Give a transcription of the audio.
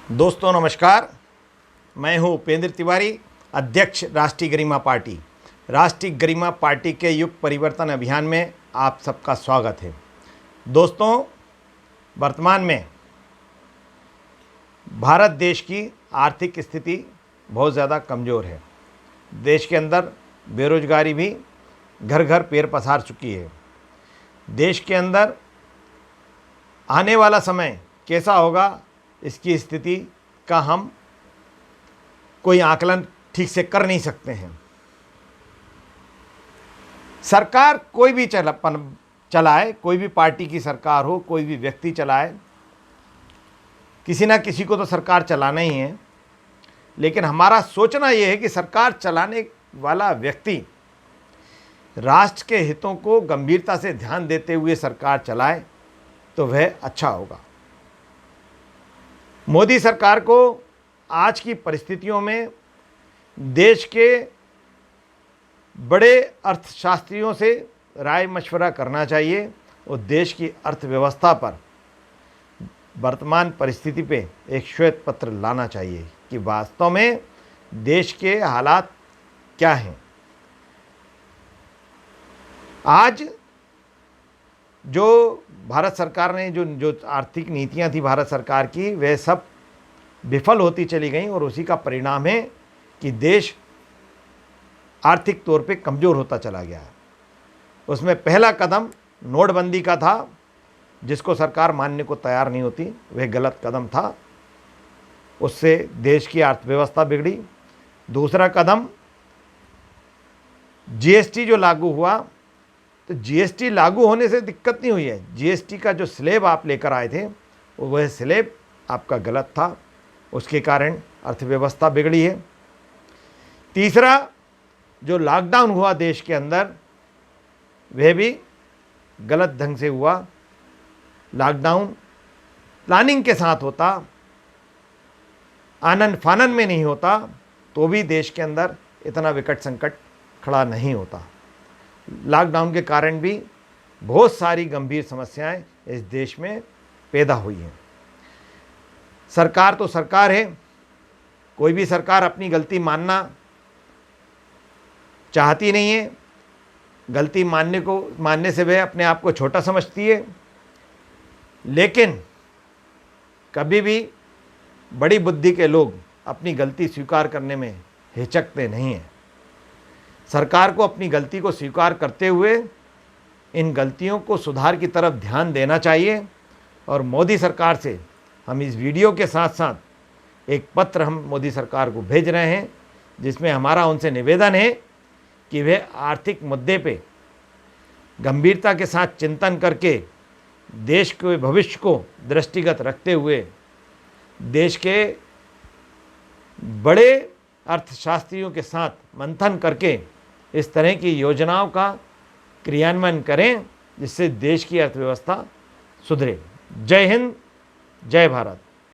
दोस्तों नमस्कार। मैं हूं उपेंद्र तिवारी, अध्यक्ष राष्ट्रीय गरिमा पार्टी। राष्ट्रीय गरिमा पार्टी के युग परिवर्तन अभियान में आप सबका स्वागत है। दोस्तों, वर्तमान में भारत देश की आर्थिक स्थिति बहुत ज़्यादा कमज़ोर है। देश के अंदर बेरोजगारी भी घर घर पैर पसार चुकी है। देश के अंदर आने वाला समय कैसा होगा, इसकी स्थिति का हम कोई आकलन ठीक से कर नहीं सकते हैं। सरकार कोई भी चलाए, कोई भी पार्टी की सरकार हो, कोई भी व्यक्ति चलाए, किसी ना किसी को तो सरकार चलाना ही है। लेकिन हमारा सोचना यह है कि सरकार चलाने वाला व्यक्ति राष्ट्र के हितों को गंभीरता से ध्यान देते हुए सरकार चलाए तो वह अच्छा होगा। मोदी सरकार को आज की परिस्थितियों में देश के बड़े अर्थशास्त्रियों से राय मशवरा करना चाहिए और देश की अर्थव्यवस्था पर वर्तमान परिस्थिति पे एक श्वेत पत्र लाना चाहिए कि वास्तव में देश के हालात क्या हैं। आज जो भारत सरकार ने जो आर्थिक नीतियां थी भारत सरकार की, वह सब विफल होती चली गई और उसी का परिणाम है कि देश आर्थिक तौर पे कमज़ोर होता चला गया है। उसमें पहला कदम नोटबंदी का था, जिसको सरकार मानने को तैयार नहीं होती। वह गलत कदम था, उससे देश की अर्थव्यवस्था बिगड़ी। दूसरा कदम जीएसटी जो लागू हुआ, तो जीएसटी लागू होने से दिक्कत नहीं हुई है। जीएसटी का जो स्लैब आप लेकर आए थे, वह स्लैब आपका गलत था, उसके कारण अर्थव्यवस्था बिगड़ी है। तीसरा, जो लॉकडाउन हुआ देश के अंदर, वह भी गलत ढंग से हुआ। लॉकडाउन प्लानिंग के साथ होता, आनन फानन में नहीं होता, तो भी देश के अंदर इतना विकट संकट खड़ा नहीं होता। लॉकडाउन के कारण भी बहुत सारी गंभीर समस्याएं इस देश में पैदा हुई हैं। सरकार तो सरकार है, कोई भी सरकार अपनी गलती मानना चाहती नहीं है। गलती मानने से वह अपने आप को छोटा समझती है। लेकिन कभी भी बड़ी बुद्धि के लोग अपनी गलती स्वीकार करने में हिचकते नहीं हैं। सरकार को अपनी गलती को स्वीकार करते हुए इन गलतियों को सुधार की तरफ ध्यान देना चाहिए। और मोदी सरकार से हम इस वीडियो के साथ साथ एक पत्र हम मोदी सरकार को भेज रहे हैं, जिसमें हमारा उनसे निवेदन है कि वे आर्थिक मुद्दे पे गंभीरता के साथ चिंतन करके देश के भविष्य को दृष्टिगत रखते हुए देश के बड़े अर्थशास्त्रियों के साथ मंथन करके इस तरह की योजनाओं का क्रियान्वयन करें, जिससे देश की अर्थव्यवस्था सुधरे। जय हिंद, जय भारत।